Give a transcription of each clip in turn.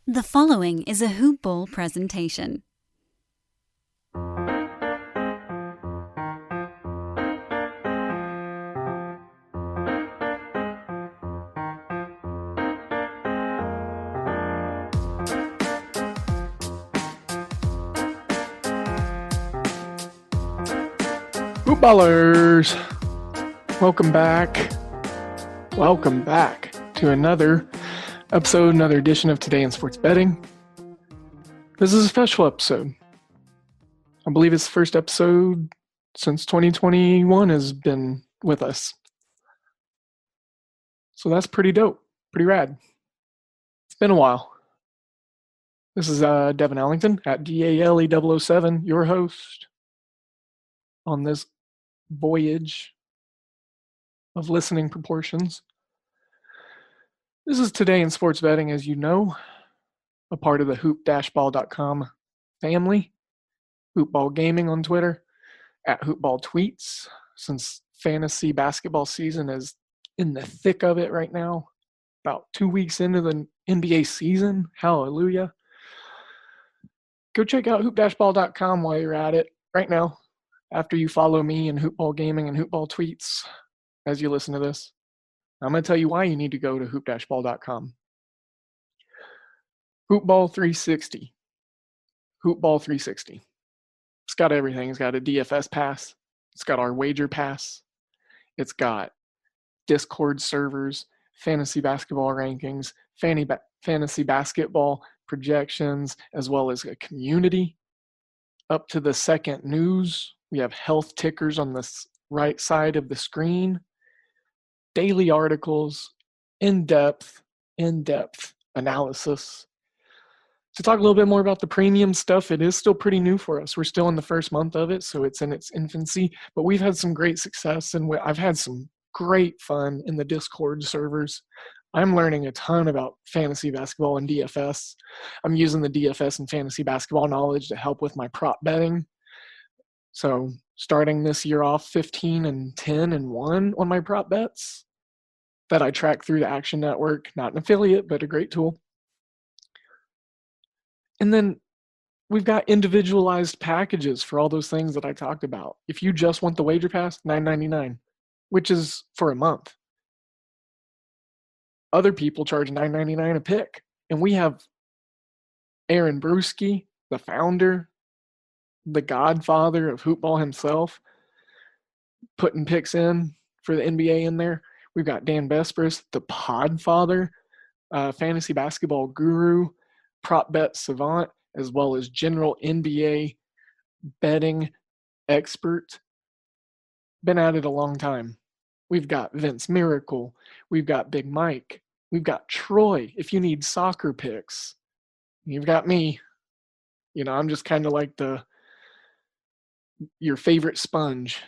The following is a Hoop Ball presentation. Hoopballers, welcome back. Welcome back to another episode, another edition of Today in Sports Betting. This is a special episode. I believe it's the first episode since 2021 has been with us. So that's pretty dope, pretty rad. It's been a while. This is Devin Ellington at DALE007, your host on this voyage of listening proportions. This is Today in Sports Betting, as you know, a part of the hoop-ball.com family. Hoopball Gaming on Twitter, at Hoopball Tweets, since fantasy basketball season is in the thick of it right now. About 2 weeks into the NBA season. Hallelujah. Go check out hoop-ball.com while you're at it right now, after you follow me and Hoopball Gaming and Hoopball Tweets as you listen to this. I'm going to tell you why you need to go to hoop-ball.com. Hoopball 360. Hoopball 360. It's got everything. It's got a DFS pass. It's got our wager pass. It's got Discord servers, fantasy basketball rankings, fantasy basketball projections, as well as a community. Up to the second news, we have health tickers on the right side of the screen. Daily articles, in-depth analysis. To talk a little bit more about the premium stuff, it is still pretty new for us. We're still in the first month of it, so it's in its infancy. But we've had some great success, and I've had some great fun in the Discord servers. I'm learning a ton about fantasy basketball and DFS. I'm using the DFS and fantasy basketball knowledge to help with my prop betting. So starting this year off 15 and 10 and 1 on my prop bets that I track through the Action Network, not an affiliate, but a great tool. And then we've got individualized packages for all those things that I talked about. If you just want the wager pass, $9.99, which is for a month. Other people charge $9.99 a pick. And we have Aaron Brewski, the founder, the godfather of Hoopball himself, putting picks in for the NBA in there. We've got Dan Bespris, the podfather, fantasy basketball guru, prop bet savant, as well as general NBA betting expert. Been at it a long time. We've got Vince Miracle. We've got Big Mike. We've got Troy. If you need soccer picks, you've got me. You know, I'm just kind of like your favorite sponge.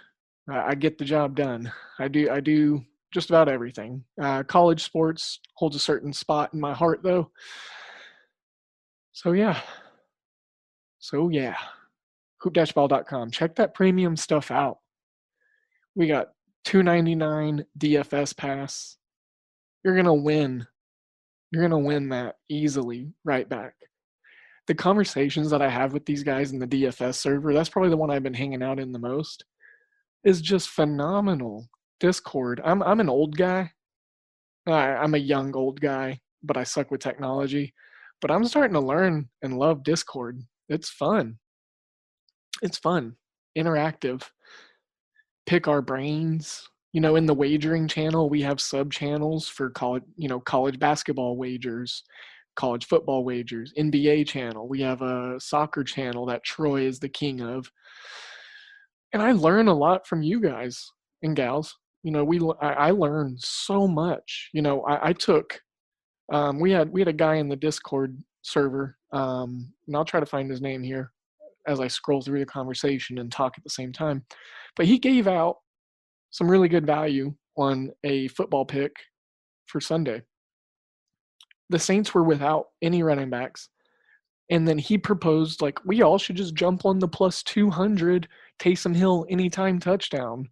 I get the job done. I do just about everything. College sports holds a certain spot in my heart, though. So yeah. Hoop-ball.com. Check that premium stuff out. We got $2.99 DFS pass. You're gonna win. You're gonna win that easily right back. The conversations that I have with these guys in the DFS server, that's probably the one I've been hanging out in the most, is just phenomenal. Discord. I'm an old guy. I'm a young old guy, but I suck with technology. But I'm starting to learn and love Discord. It's fun. It's fun. Interactive. Pick our brains. You know, in the wagering channel, we have sub channels for college basketball wagers, college football wagers, NBA channel. We have a soccer channel that Troy is the king of. And I learn a lot from you guys and gals. You know, I learned so much. You know, I took we had a guy in the Discord server, and I'll try to find his name here as I scroll through the conversation and talk at the same time. But he gave out some really good value on a football pick for Sunday. The Saints were without any running backs. And then he proposed, like, we all should just jump on the plus 200 Taysom Hill anytime touchdown.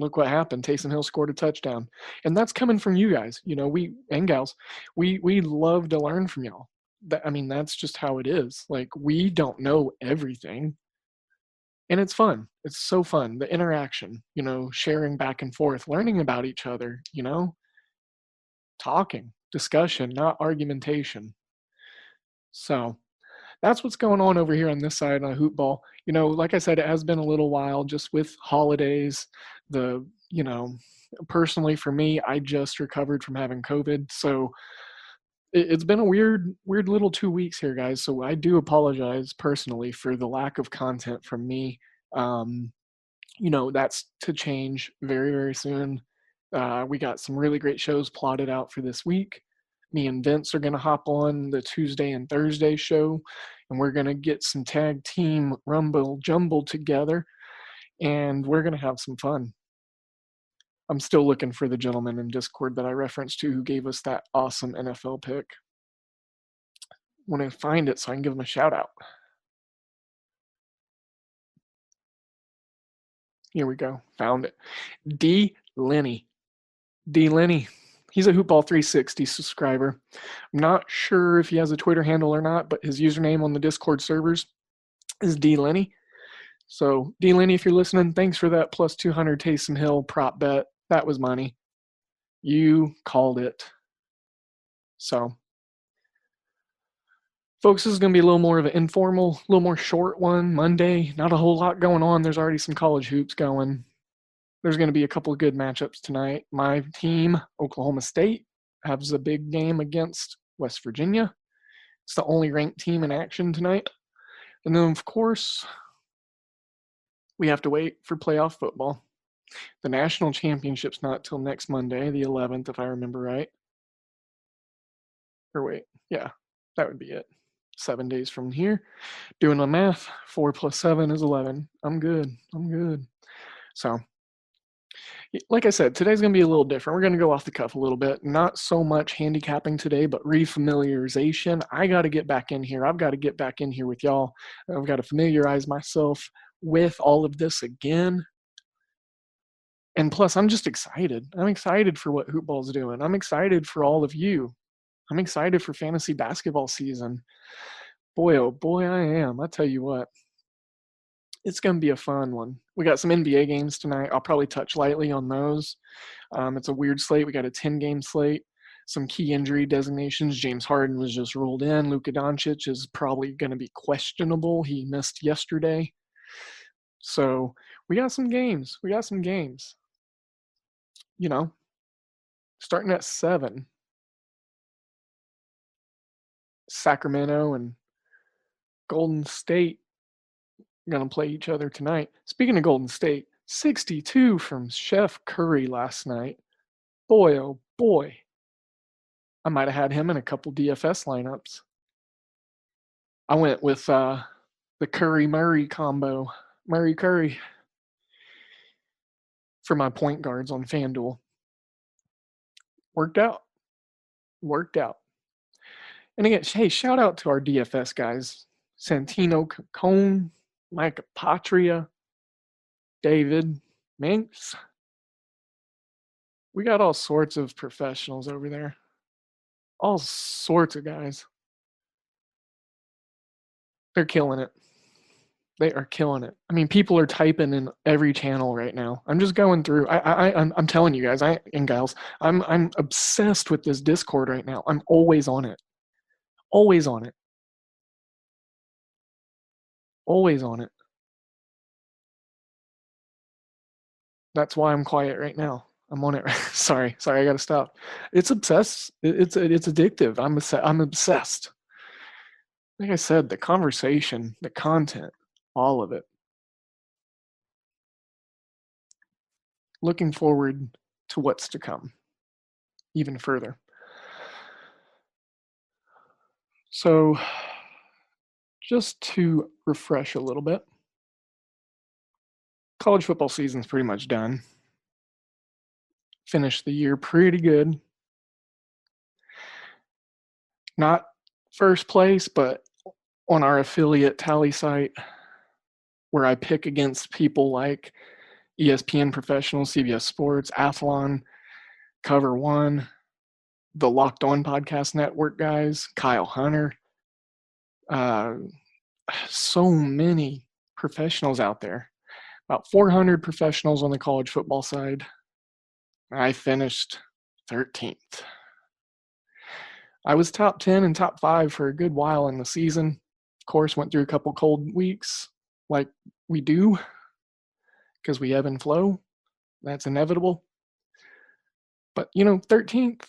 Look what happened. Taysom Hill scored a touchdown. And that's coming from you guys, we and gals. We love to learn from y'all. That's just how it is. Like, we don't know everything. And it's fun. It's so fun. The interaction, sharing back and forth, learning about each other, talking, discussion, not argumentation. So that's what's going on over here on this side on Hoop Ball. Like I said, it has been a little while just with holidays. Personally for me, I just recovered from having COVID. So it's been a weird little 2 weeks here, guys. So I do apologize personally for the lack of content from me. That's to change very, very soon. We got some really great shows plotted out for this week. Me and Vince are going to hop on the Tuesday and Thursday show, and we're going to get some tag team rumble jumbled together, and we're going to have some fun. I'm still looking for the gentleman in Discord that I referenced to who gave us that awesome NFL pick. When I find it so I can give him a shout out. Here we go. Found it. D. Lenny. He's a Hoopball 360 subscriber. I'm not sure if he has a Twitter handle or not, but his username on the Discord servers is D. Lenny. So, D. Lenny, if you're listening, thanks for that plus 200 Taysom Hill prop bet. That was money. You called it. So, folks, this is going to be a little more of an informal, a little more short one. Monday, not a whole lot going on. There's already some college hoops going. There's going to be a couple of good matchups tonight. My team, Oklahoma State, has a big game against West Virginia. It's the only ranked team in action tonight. And then, of course, we have to wait for playoff football. The national championship's not till next Monday, the 11th, if I remember right. Or wait, yeah, that would be it. 7 days from here. Doing the math, 4 plus 7 is 11. I'm good. So, like I said, today's going to be a little different. We're going to go off the cuff a little bit. Not so much handicapping today, but refamiliarization. I got to get back in here. I've got to get back in here with y'all. I've got to familiarize myself with all of this again. And plus, I'm just excited. I'm excited for what Hoopball's doing. I'm excited for all of you. I'm excited for fantasy basketball season. Boy, oh boy, I am. I tell you what. It's going to be a fun one. We got some NBA games tonight. I'll probably touch lightly on those. It's a weird slate. We got a 10-game slate. Some key injury designations. James Harden was just ruled in. Luka Doncic is probably going to be questionable. He missed yesterday. So we got some games. Starting at 7. Sacramento and Golden State going to play each other tonight. Speaking of Golden State, 62 from Chef Curry last night. Boy, oh boy. I might have had him in a couple DFS lineups. I went with the Curry-Murray combo. Murray-Curry for my point guards on FanDuel. Worked out. And again, hey, shout out to our DFS guys. Santino Cone, Mike Patria, David Minks. We got all sorts of professionals over there. All sorts of guys. They're killing it. They are killing it. I mean, people are typing in every channel right now. I'm just going through. I'm telling you guys, and gals, I'm obsessed with this Discord right now. I'm always on it. Always on it. Always on it. That's why I'm quiet right now. I'm on it. Sorry, I gotta stop. It's obsessed. It's addictive. I'm obsessed. Like I said, the conversation, the content, all of it. Looking forward to what's to come even further. So, just to refresh a little bit, college football season's pretty much done. Finished the year pretty good. Not first place, but on our affiliate tally site where I pick against people like ESPN Professional, CBS Sports, Athlon, Cover One, the Locked On Podcast Network guys, Kyle Hunter. So many professionals out there. About 400 professionals on the college football side. I finished 13th. I was top 10 and top 5 for a good while in the season. Of course, went through a couple cold weeks like we do because we ebb and flow. That's inevitable. But, 13th,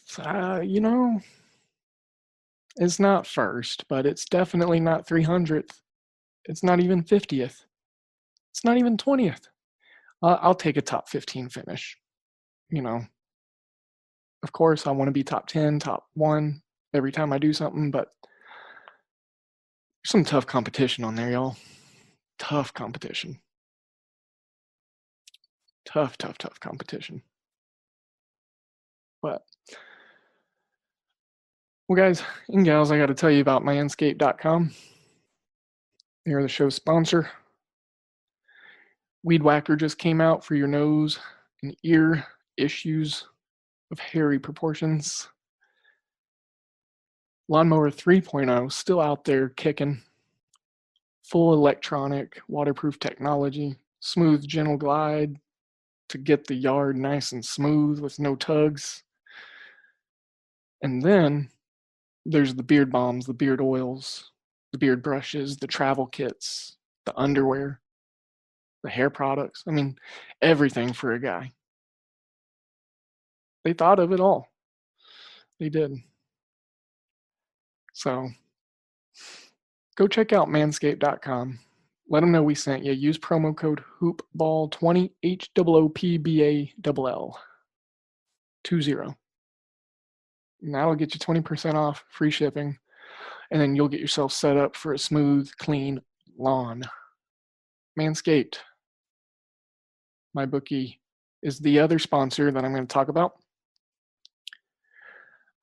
it's not first, but it's definitely not 300th. It's not even 50th. It's not even 20th. I'll take a top 15 finish. Of course, I want to be top 10, top 1 every time I do something, but there's some tough competition on there, y'all. Tough competition. Tough competition. But, well, guys and gals, I got to tell you about manscaped.com. They're the show's sponsor. Weed Whacker just came out for your nose and ear issues of hairy proportions. Lawnmower 3.0 still out there kicking. Full electronic, waterproof technology, smooth, gentle glide to get the yard nice and smooth with no tugs. And then there's the beard balms, the beard oils, the beard brushes, the travel kits, the underwear, the hair products. I mean, everything for a guy. They thought of it all. They did. So go check out manscaped.com. Let them know we sent you. Use promo code HOOPBALL20, HOOPBALL 20. And that'll get you 20% off, free shipping, and then you'll get yourself set up for a smooth, clean lawn. Manscaped. My bookie is the other sponsor that I'm going to talk about.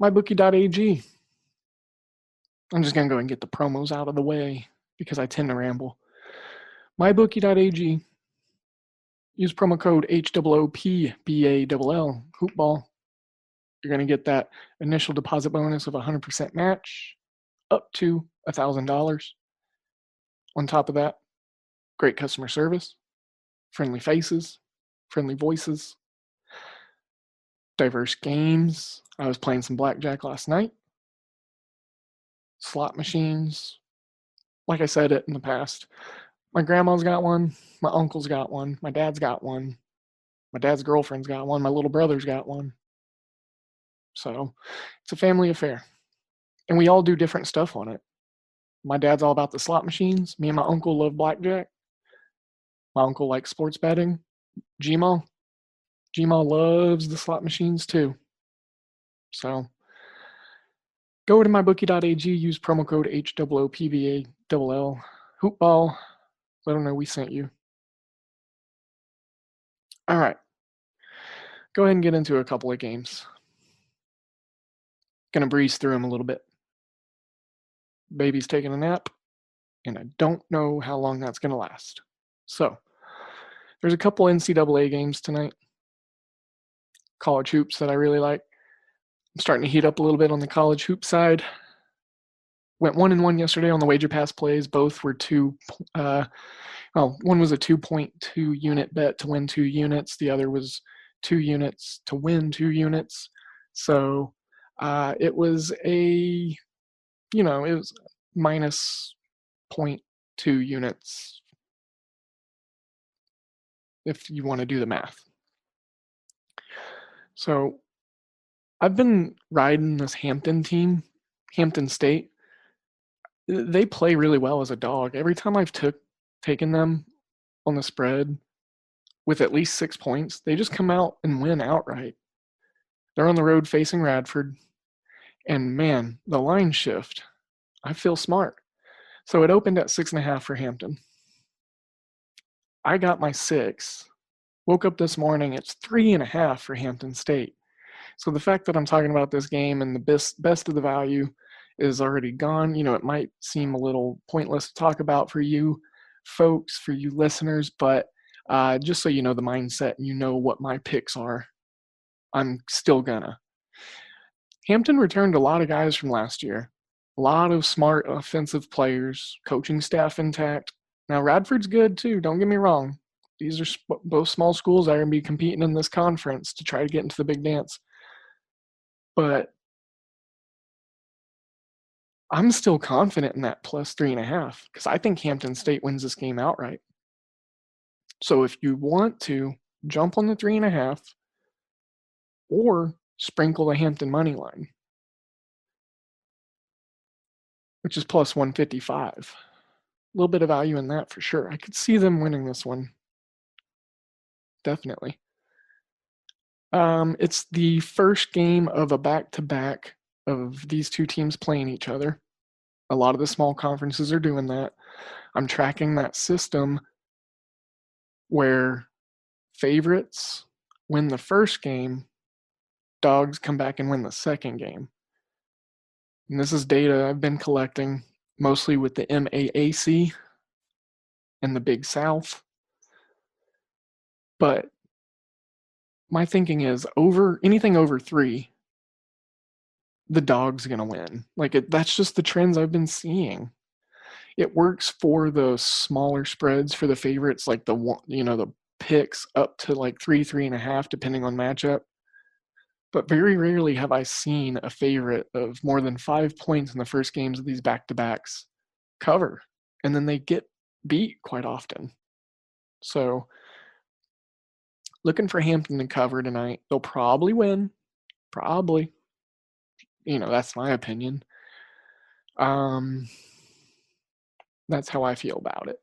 MyBookie.ag. I'm just going to go and get the promos out of the way because I tend to ramble. MyBookie.ag. Use promo code HOOPBALL, HOOPBALL. You're going to get that initial deposit bonus of 100% match up to $1,000. On top of that, great customer service, friendly faces, friendly voices, diverse games. I was playing some blackjack last night. Slot machines. Like I said it in the past, my grandma's got one, my uncle's got one, my dad's got one, my dad's girlfriend's got one, my little brother's got one. So it's a family affair. And we all do different stuff on it. My dad's all about the slot machines. Me and my uncle love blackjack. My uncle likes sports betting. Gmail loves the slot machines too. So go to mybookie.ag, use promo code HOOPBALL, HOOPBALL. Let them know we sent you. All right. Go ahead and get into a couple of games. Going to breeze through them a little bit. Baby's taking a nap, and I don't know how long that's going to last. So, there's a couple NCAA games tonight. College hoops that I really like. I'm starting to heat up a little bit on the college hoop side. Went 1-1 yesterday on the Wager Pass plays. Both were one was a 2.2 unit bet to win 2 units. The other was 2 units to win 2 units. So it was it was minus 0.2 units if you want to do the math. So I've been riding this Hampton team, Hampton State. They play really well as a dog. Every time I've taken them on the spread with at least 6 points, they just come out and win outright. They're on the road facing Radford. And man, the line shift, I feel smart. So it opened at 6.5 for Hampton. I got my 6. Woke up this morning, it's 3.5 for Hampton State. So the fact that I'm talking about this game and the best of the value is already gone. It might seem a little pointless to talk about for you folks, for you listeners, but Just so you know the mindset, you know what my picks are. I'm still gonna. Hampton returned a lot of guys from last year. A lot of smart offensive players, coaching staff intact. Now Radford's good too, don't get me wrong. These are both small schools that are going to be competing in this conference to try to get into the big dance. But I'm still confident in that plus 3.5 because I think Hampton State wins this game outright. So if you want to jump on the 3.5 or sprinkle the Hampton money line, which is plus 155. A little bit of value in that for sure. I could see them winning this one. Definitely. It's the first game of a back-to-back of these two teams playing each other. A lot of the small conferences are doing that. I'm tracking that system where favorites win the first game, dogs come back and win the second game. And this is data I've been collecting mostly with the MAAC and the Big South. But my thinking is anything over 3, the dog's going to win. That's just the trends I've been seeing. It works for the smaller spreads for the favorites, like the picks up to like 3.5, depending on matchup. But very rarely have I seen a favorite of more than 5 points in the first games of these back-to-backs cover, and then they get beat quite often. So looking for Hampton to cover tonight. They'll probably win. Probably. That's my opinion. That's how I feel about it.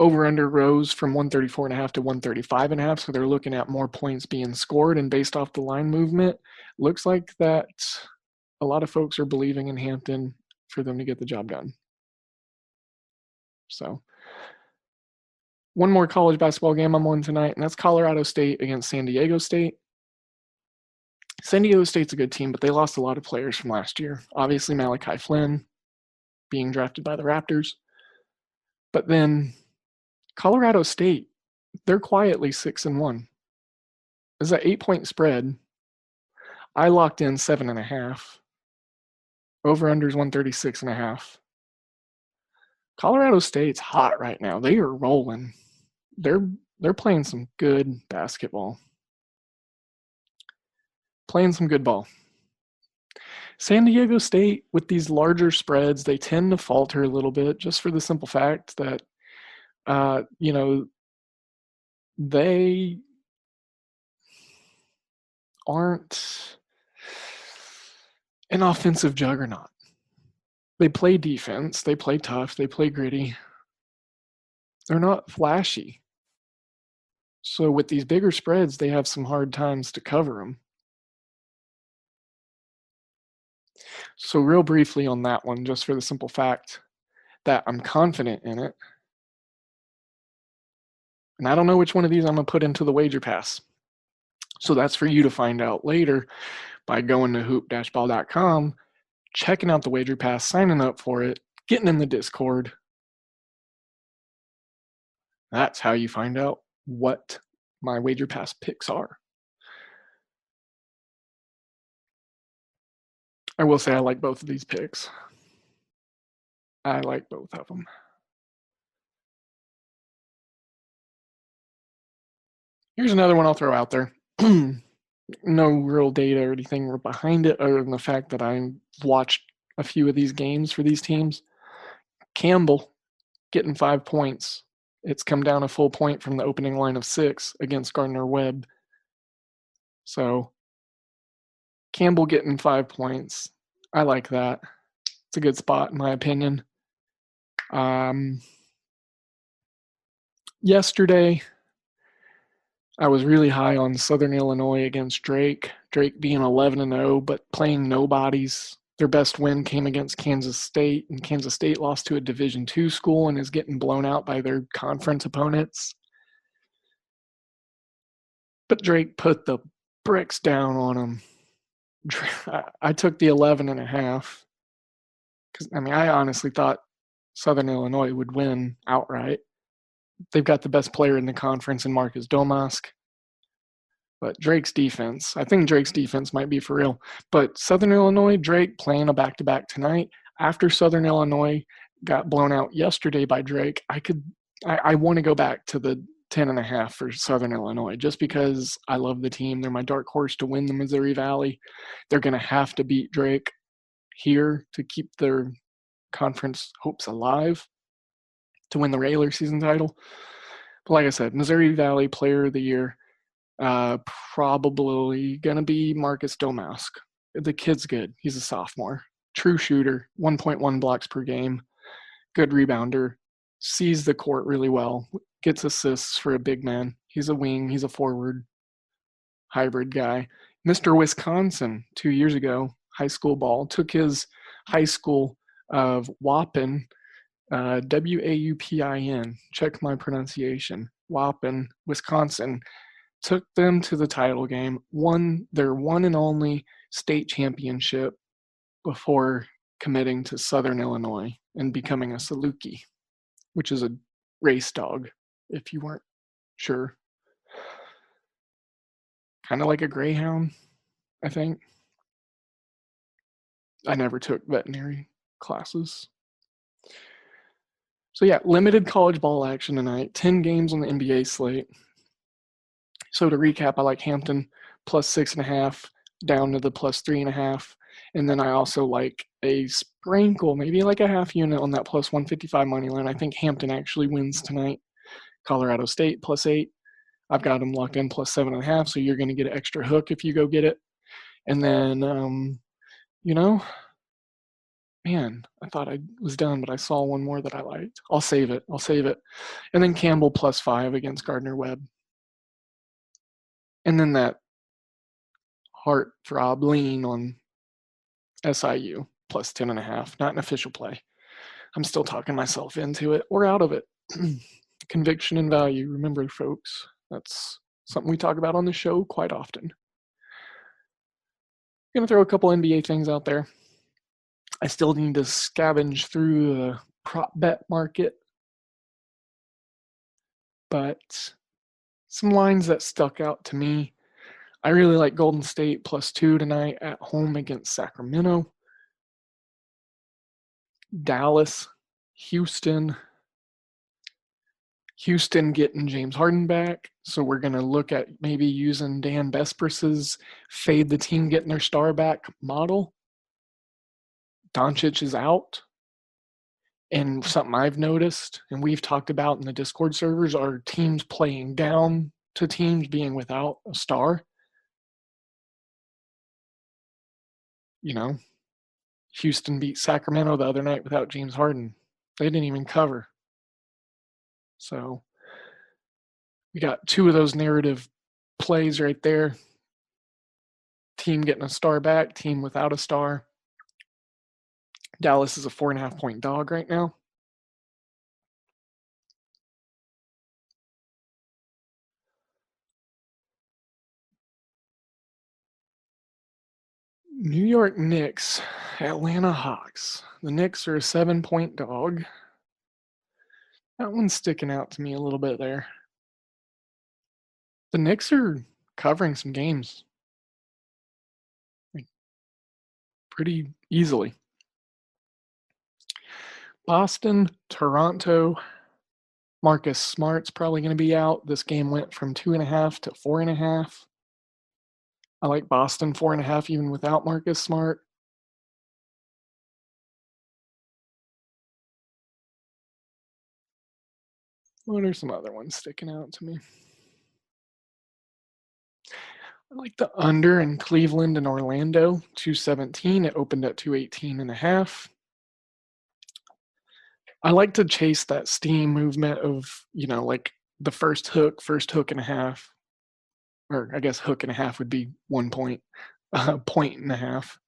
Over-under rose from 134.5 to 135.5, so they're looking at more points being scored, and based off the line movement, looks like that a lot of folks are believing in Hampton for them to get the job done. So, one more college basketball game I'm on tonight, and that's Colorado State against San Diego State. San Diego State's a good team, but they lost a lot of players from last year. Obviously, Malachi Flynn being drafted by the Raptors. But then Colorado State, they're quietly 6-1. It's an 8-point spread. I locked in 7.5. Over-under is 136.5. Colorado State's hot right now. They are rolling. They're playing some good basketball. Playing some good ball. San Diego State, with these larger spreads, they tend to falter a little bit just for the simple fact that, they aren't an offensive juggernaut. They play defense. They play tough. They play gritty. They're not flashy. So with these bigger spreads, they have some hard times to cover them. So real briefly on that one, just for the simple fact that I'm confident in it. And I don't know which one of these I'm going to put into the wager pass. So that's for you to find out later by going to hoop-ball.com, checking out the wager pass, signing up for it, getting in the Discord. That's how you find out what my wager pass picks are. I will say I like both of these picks. I like both of them. Here's another one I'll throw out there. No real data or anything behind it other than the fact that I've watched a few of these games for these teams. Campbell getting 5 points. It's come down a full point from the opening line of 6 against Gardner-Webb. So Campbell getting 5 points. I like that. It's a good spot in my opinion. Yesterday, I was really high on Southern Illinois against Drake. Drake being 11-0, but playing nobodies. Their best win came against Kansas State, and Kansas State lost to a Division II school and is getting blown out by their conference opponents. But Drake put the bricks down on them. I took the 11.5 because I honestly thought Southern Illinois would win outright. they've got the best player in the conference in Marcus Domask. But Drake's defense, I think Drake's defense might be for real. But Southern Illinois, Drake playing a back-to-back tonight. After Southern Illinois got blown out yesterday by Drake, I want to go back to the 10.5 for Southern Illinois just because I love the team. They're my dark horse to win the Missouri Valley. They're going to have to beat Drake here to keep their conference hopes alive to win the regular season title. But like I said, Missouri Valley Player of the Year, probably going to be Marcus Domask. The kid's good. He's a sophomore. True shooter, 1.1 blocks per game, good rebounder, sees the court really well, gets assists for a big man. He's a wing, he's a forward, hybrid guy. Mr. Wisconsin 2 years ago, high school ball, took his high school of Waupin, Waupin, check my pronunciation, Waupin, Wisconsin, took them to the title game, won their one and only state championship before committing to Southern Illinois and becoming a Saluki, which is a race dog, if you weren't sure. Kind of like a greyhound, I think. I never took veterinary classes. So yeah, limited college ball action tonight. 10 games on the NBA slate. So to recap, I like Hampton plus 6.5 down to the plus 3.5. And then I also like a sprinkle, maybe like a half unit on that plus 155 money line. I think Hampton actually wins tonight. Colorado State plus 8. I've got them locked in plus 7.5, so you're going to get an extra hook if you go get it. And then, man, I thought I was done, but I saw one more that I liked. I'll save it. And then Campbell plus 5 against Gardner-Webb. And then that heartthrob lean on SIU plus 10.5. Not an official play. I'm still talking myself into it or out of it. Conviction and value. Remember, folks, that's something we talk about on the show quite often. I'm going to throw a couple NBA things out there. I still need to scavenge through the prop bet market. But some lines that stuck out to me. I really like Golden State plus 2 tonight at home against Sacramento. Dallas, Houston getting James Harden back. So we're going to look at maybe using Dan Besbris's fade the team getting their star back model. Doncic is out. And something I've noticed, and we've talked about in the Discord servers, are teams playing down to teams being without a star. Houston beat Sacramento the other night without James Harden. They didn't even cover. So we got two of those narrative plays right there. Team getting a star back, team without a star. Dallas is a 4.5-point dog right now. New York Knicks, Atlanta Hawks. The Knicks are a 7-point dog. That one's sticking out to me a little bit there. The Knicks are covering some games pretty easily. Boston, Toronto. Marcus Smart's probably going to be out. This game went from 2.5 to 4.5. I like Boston 4.5 even without Marcus Smart. What are some other ones sticking out to me? I like the under in Cleveland and Orlando, 217. It opened at 218.5. I like to chase that steam movement of, like the first hook and a half. Or I guess hook and a half would be 1 point, point and a half.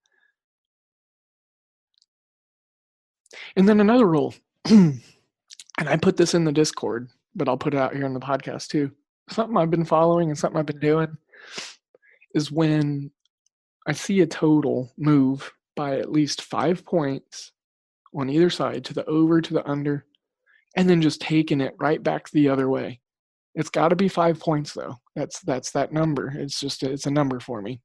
And then another rule, and I put this in the Discord, but I'll put it out here on the podcast too. Something I've been following and something I've been doing is when I see a total move by at least 5 points on either side, to the over, to the under, and then just taking it right back the other way. It's got to be 5 points though. That's that number. It's a number for me.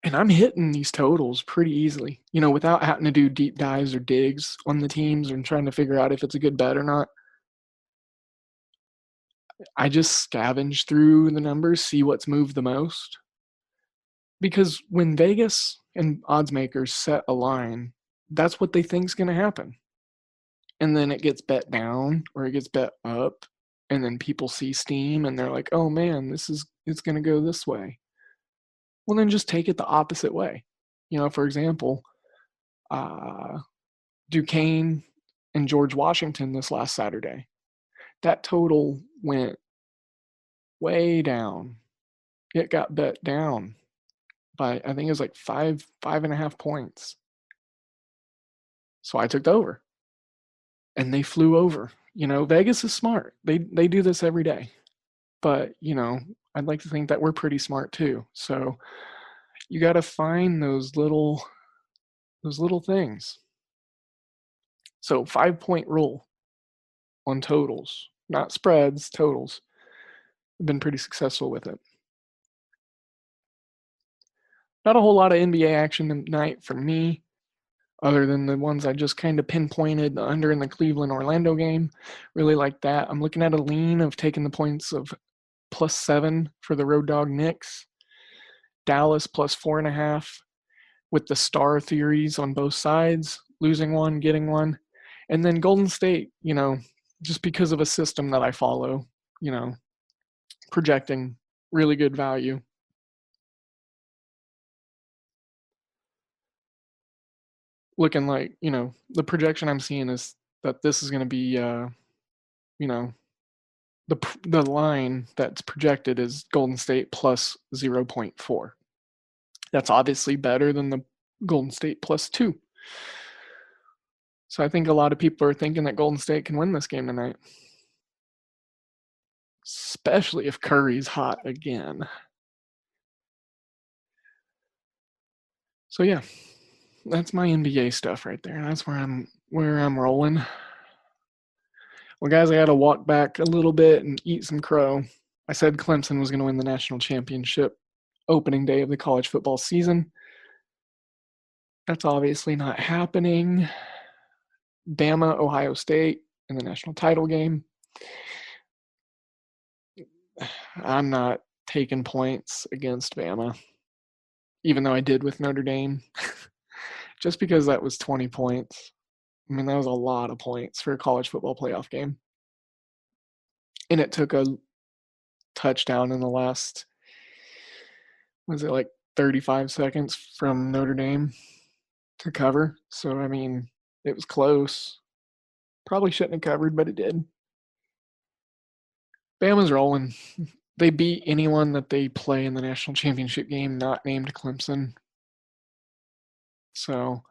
And I'm hitting these totals pretty easily, without having to do deep dives or digs on the teams and trying to figure out if it's a good bet or not. I just scavenge through the numbers, see what's moved the most. Because when Vegas and odds makers set a line, that's what they think's going to happen. And then it gets bet down or it gets bet up, and then people see steam and they're like, "Oh man, it's going to go this way." Well, then just take it the opposite way. For example, Duquesne and George Washington this last Saturday. That total went way down. It got bet down by, I think it was like 5.5 points. So I took the over. And they flew over. Vegas is smart. They do this every day. But, I'd like to think that we're pretty smart too. So you got to find those little things. So 5-point rule on totals, not spreads, totals. I've been pretty successful with it. Not a whole lot of NBA action tonight for me, other than the ones I just kind of pinpointed, the under in the Cleveland-Orlando game. Really like that. I'm looking at a lean of taking the points of +7 for the road dog Knicks. Dallas +4.5 with the star theories on both sides, losing one, getting one. And then Golden State, just because of a system that I follow, projecting really good value. Looking like, the projection I'm seeing is that this is going to be, the line that's projected is Golden State +0.4. That's obviously better than the Golden State +2. So I think a lot of people are thinking that Golden State can win this game tonight. Especially if Curry's hot again. So yeah, that's my NBA stuff right there. That's where I'm rolling. Well, guys, I got to walk back a little bit and eat some crow. I said Clemson was going to win the national championship opening day of the college football season. That's obviously not happening. Bama, Ohio State in the national title game. I'm not taking points against Bama, even though I did with Notre Dame, just because that was 20 points. I mean, that was a lot of points for a college football playoff game. And it took a touchdown in the last, was it like 35 seconds from Notre Dame to cover? So, I mean, it was close. Probably shouldn't have covered, but it did. Bama's rolling. They beat anyone that they play in the national championship game not named Clemson. So,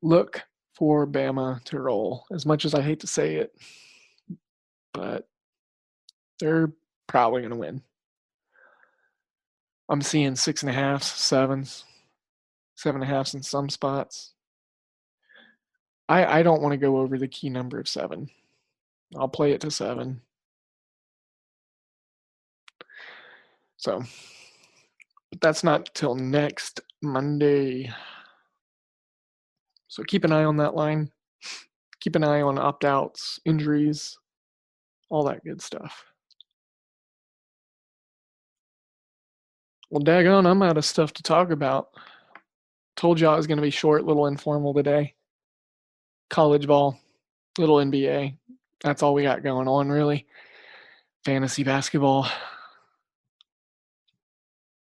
look for Bama to roll, as much as I hate to say it. But they're probably going to win. I'm seeing 6.5, 7s, 7.5s in some spots. I don't want to go over the key number of 7. I'll play it to 7. So, but that's not till next Monday. So keep an eye on that line. Keep an eye on opt-outs, injuries, all that good stuff. Well, daggone, I'm out of stuff to talk about. Told you I was going to be short, little informal today. College ball, little NBA. That's all we got going on, really. Fantasy basketball,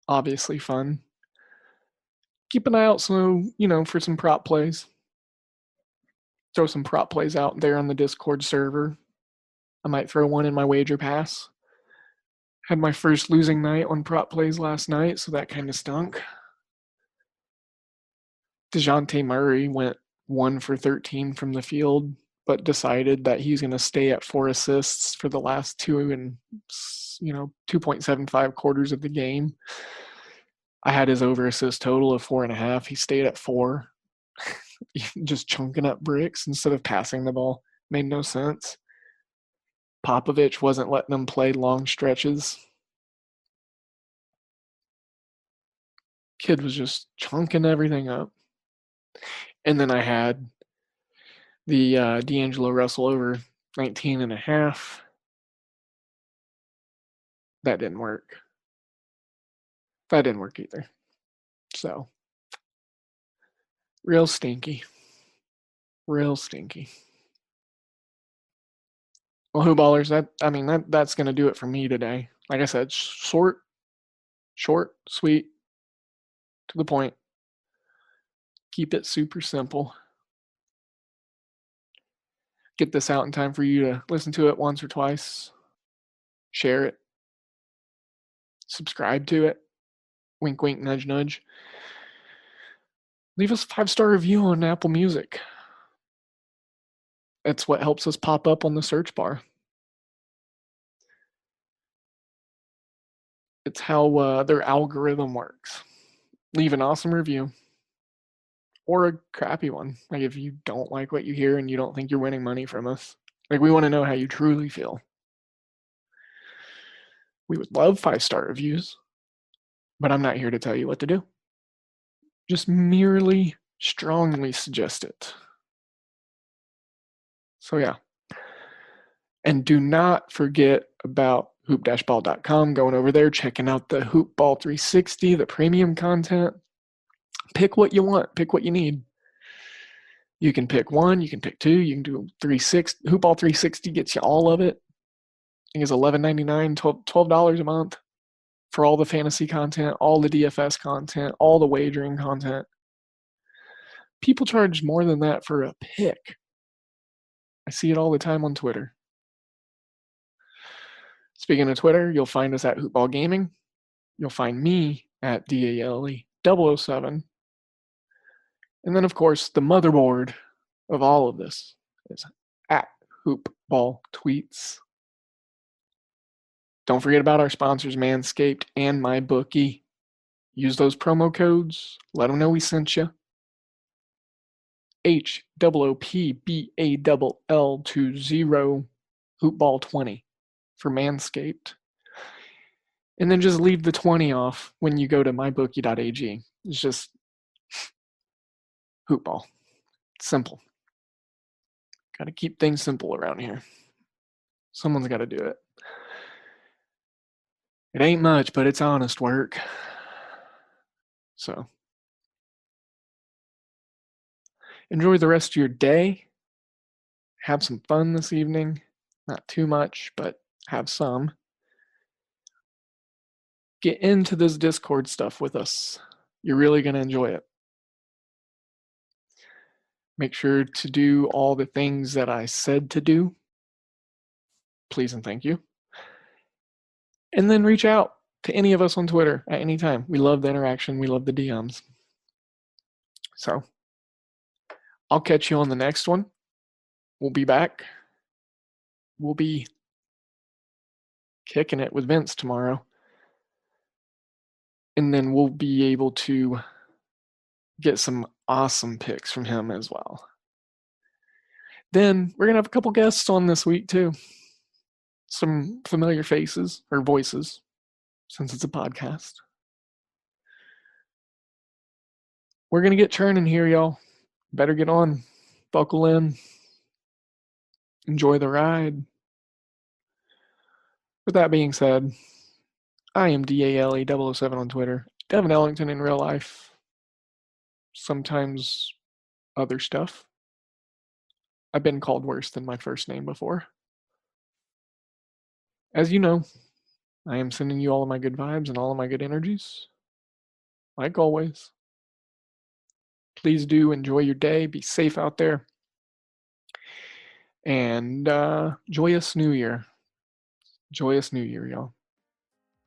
obviously fun. Keep an eye out, for some prop plays. Throw some prop plays out there on the Discord server. I might throw one in my wager pass. Had my first losing night on prop plays last night, so that kind of stunk. DeJounte Murray went 1 for 13 from the field, but decided that he's going to stay at 4 assists for the last 2.75 quarters of the game. I had his over assist total of 4.5. He stayed at 4. just chunking up bricks instead of passing the ball. Made no sense. Popovich wasn't letting them play long stretches. Kid was just chunking everything up. And then I had the D'Angelo Russell over 19 and a half. That didn't work. That didn't work either. So, real stinky. Real stinky. Well, Who Ballers, that's going to do it for me today. Like I said, short, sweet, to the point. Keep it super simple. Get this out in time for you to listen to it once or twice. Share it. Subscribe to it. Wink, wink, nudge, nudge. Leave us a 5-star review on Apple Music. That's what helps us pop up on the search bar. It's how their algorithm works. Leave an awesome review. Or a crappy one. Like if you don't like what you hear and you don't think you're winning money from us. Like we want to know how you truly feel. We would love 5-star reviews. But I'm not here to tell you what to do. Just merely strongly suggest it. So yeah. And do not forget about hoop-ball.com, going over there, checking out the Hoop Ball 360, the premium content. Pick what you want, pick what you need. You can pick one, you can pick two, you can do 360. Hoop Ball 360 gets you all of it. I think it's $11.99, $12 a month for all the fantasy content, all the DFS content, all the wagering content. People charge more than that for a pick. I see it all the time on Twitter. Speaking of Twitter, you'll find us at Hoopball Gaming. You'll find me at DALE007. And then, of course, the motherboard of all of this is at Hoopball Tweets. Don't forget about our sponsors, Manscaped and MyBookie. Use those promo codes. Let them know we sent you. HOOPBALL20 Hoopball20 for Manscaped. And then just leave the 20 off when you go to mybookie.ag. It's just Hoopball. Simple. Got to keep things simple around here. Someone's got to do it. It ain't much, but it's honest work. So, enjoy the rest of your day. Have some fun this evening. Not too much, but have some. Get into this Discord stuff with us. You're really going to enjoy it. Make sure to do all the things that I said to do. Please and thank you. And then reach out to any of us on Twitter at any time. We love the interaction. We love the DMs. So, I'll catch you on the next one. We'll be back. We'll be kicking it with Vince tomorrow. And then we'll be able to get some awesome picks from him as well. Then we're going to have a couple guests on this week too. Some familiar faces or voices, since it's a podcast. We're going to get churning here, y'all. Better get on. Buckle in. Enjoy the ride. With that being said, I am DALE007 on Twitter. Devin Ellington in real life. Sometimes other stuff. I've been called worse than my first name before. As you know, I am sending you all of my good vibes and all of my good energies. Like always. Please do enjoy your day. Be safe out there. And joyous New Year. Joyous New Year, y'all.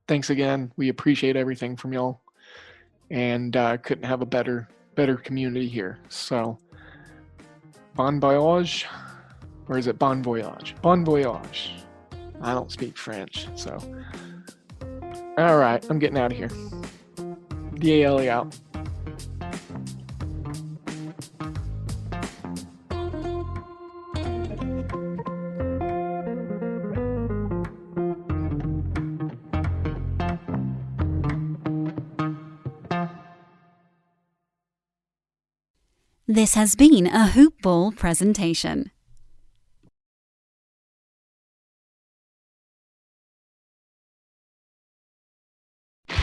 Thanks again. We appreciate everything from y'all. And couldn't have a better community here. So, bon voyage. Or is it bon voyage? Bon voyage. I don't speak French, so. All right, I'm getting out of here. DALE out. This has been a Hoop Ball presentation.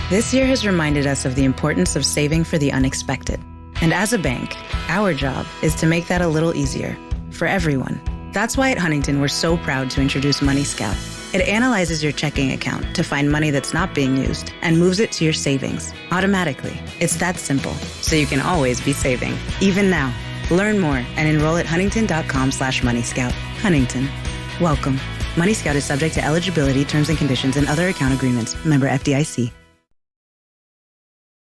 This year has reminded us of the importance of saving for the unexpected. And as a bank, our job is to make that a little easier for everyone. That's why at Huntington, we're so proud to introduce Money Scout. It analyzes your checking account to find money that's not being used and moves it to your savings automatically. It's that simple, so you can always be saving, even now. Learn more and enroll at huntington.com/moneyscout. Huntington. Welcome. Money Scout is subject to eligibility, terms and conditions, and other account agreements. Member FDIC.